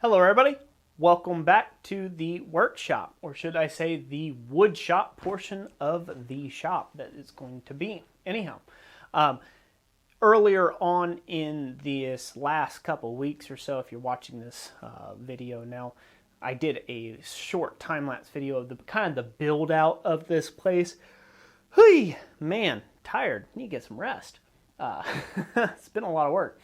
Hello everybody, welcome back to the workshop, or should I say the woodshop portion of the shop that is going to be. Anyhow, earlier on in this last couple weeks or so, if you're watching this video now, I did a short time-lapse video of the kind of the build out of this place. Hey, man, tired, need to get some rest. It's been a lot of work.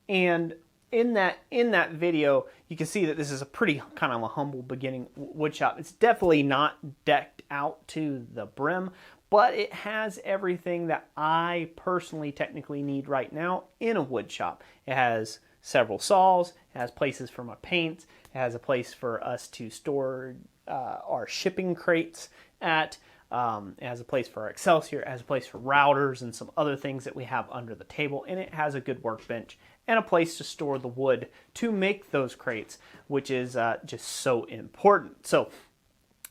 And in that video, you can see that this is a pretty kind of a humble beginning woodshop. It's definitely not decked out to the brim, but it has everything that I personally technically need right now in a woodshop. It has several saws, it has places for my paints, it has a place for us to store our shipping crates at. It has a place for our Excelsior, it has a place for routers and some other things that we have under the table, and it has a good workbench and a place to store the wood to make those crates, which is just so important. So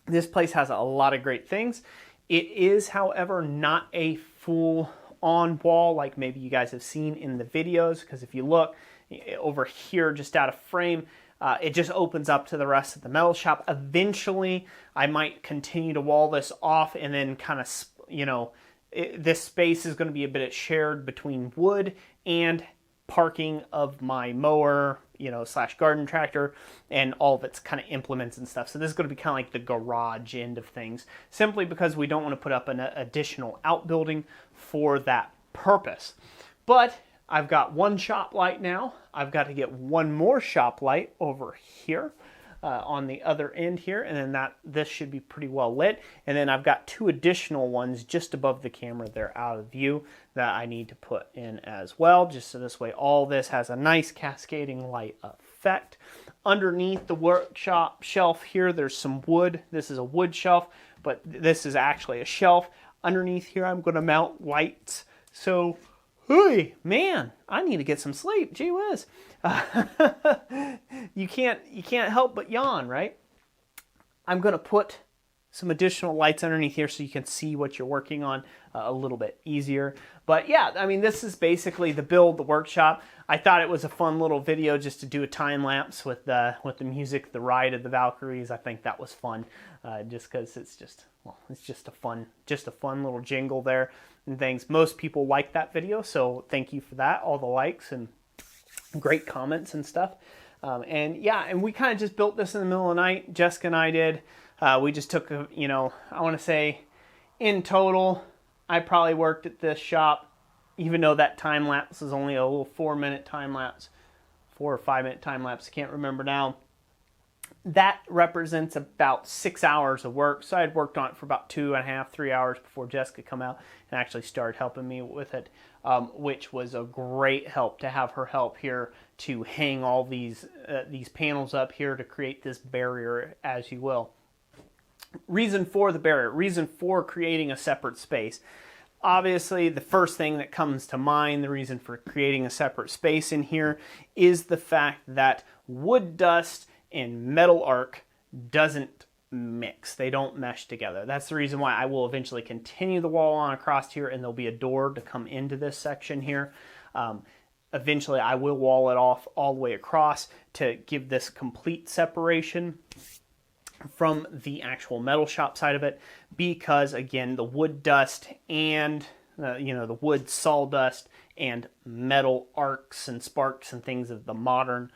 this place has a lot of great things. It is, however, not a full-on wall like maybe you guys have seen in the videos, because if you look over here just out of frame, it just opens up to the rest of the metal shop. Eventually, I might continue to wall this off and then kind of, this space is going to be a bit shared between wood and parking of my mower, slash garden tractor, and all of its kind of implements and stuff. So this is going to be kind of like the garage end of things, simply because we don't want to put up an additional outbuilding for that purpose. But I've got one shop light now. I've got to get one more shop light over here on the other end here, and then this should be pretty well lit. And then I've got two additional ones just above the camera there out of view that I need to put in as well, just so this way all this has a nice cascading light effect. Underneath the workshop shelf here, there's some wood. This is a wood shelf, but this is actually a shelf. Underneath here, I'm going to mount lights. So, hey, man, I need to get some sleep. Gee whiz. You can't help but yawn, right? I'm going to put some additional lights underneath here so you can see what you're working on a little bit easier. But yeah, I mean, this is basically the build, the workshop. I thought it was a fun little video just to do a time lapse with the music, the ride of the Valkyries. I think that was fun, just because it's just a fun little jingle there and things. Most people like that video, so thank you for that. All the likes and great comments and stuff. And we kind of just built this in the middle of the night. Jessica and I did. We just took, I want to say in total, I probably worked at this shop, even though that time lapse is only a little 4-minute time lapse, 4 or 5-minute time lapse, I can't remember now. That represents about 6 hours of work. So I had worked on it for about 2.5, 3 hours before Jessica come out and actually started helping me with it, which was a great help to have her help here to hang all these panels up here to create this barrier, as you will. Reason for the barrier, reason for creating a separate space. Obviously, the first thing that comes to mind, the reason for creating a separate space in here, is the fact that wood dust and metal arc doesn't mix. They don't mesh together. That's the reason why I will eventually continue the wall on across here, and there'll be a door to come into this section here. Eventually, I will wall it off all the way across to give this complete separation from the actual metal shop side of it, because again, the wood dust and the wood sawdust and metal arcs and sparks and things of the modern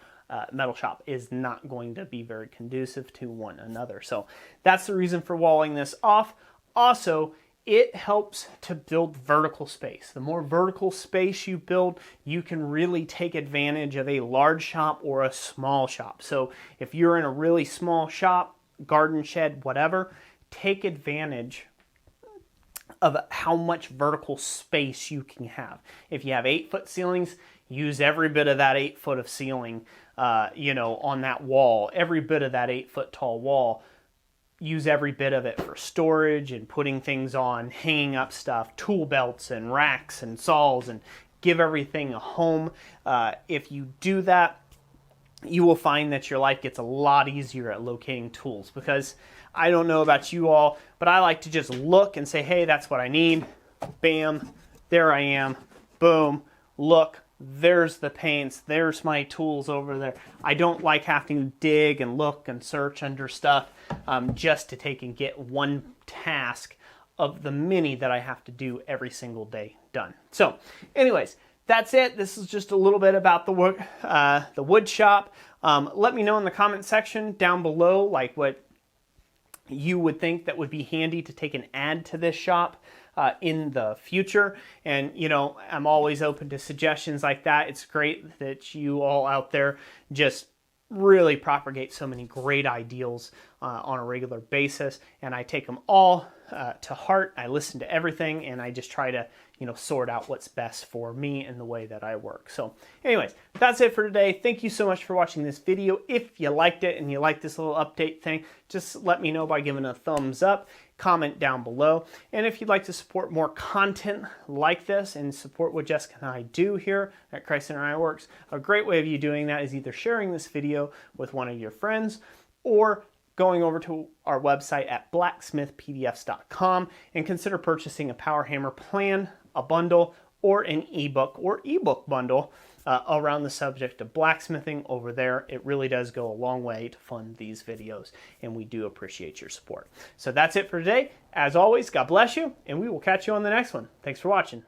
metal shop is not going to be very conducive to one another. So that's the reason for walling this off. Also, it helps to build vertical space. The more vertical space you build, you can really take advantage of a large shop or a small shop. So if you're in a really small shop, garden shed, whatever, take advantage of how much vertical space you can have. If you have 8-foot ceilings, use every bit of that 8 foot of ceiling, on that wall, every bit of that 8-foot tall wall. Use every bit of it for storage and putting things on, hanging up stuff, tool belts and racks and saws, and give everything a home. If you do that, you will find that your life gets a lot easier at locating tools, because I don't know about you all, but I like to just look and say, hey, that's what I need. Bam, there I am. Boom, look, there's the paints, there's my tools over there. I don't like having to dig and look and search under stuff just to take and get one task of the many that I have to do every single day done. So anyways, that's it. This is just a little bit about the wood shop. Let me know in the comment section down below like what you would think that would be handy to take and add to this shop in the future. And you know, I'm always open to suggestions like that. It's great that you all out there just really propagate so many great ideals on a regular basis, and I take them all to heart. I listen to everything, and I just try to, you know, sort out what's best for me and the way that I work. So anyways, that's it for today. Thank you so much for watching this video. If you liked it and you like this little update thing, just let me know by giving a thumbs up, comment down below. And if you'd like to support more content like this and support what Jessica and I do here at Christ and Ironworks, a great way of you doing that is either sharing this video with one of your friends or going over to our website at blacksmithpdfs.com and consider purchasing a Power Hammer plan, a bundle, or an ebook bundle around the subject of blacksmithing over there. It really does go a long way to fund these videos, and we do appreciate your support. So that's it for today. As always, God bless you, and we will catch you on the next one. Thanks for watching.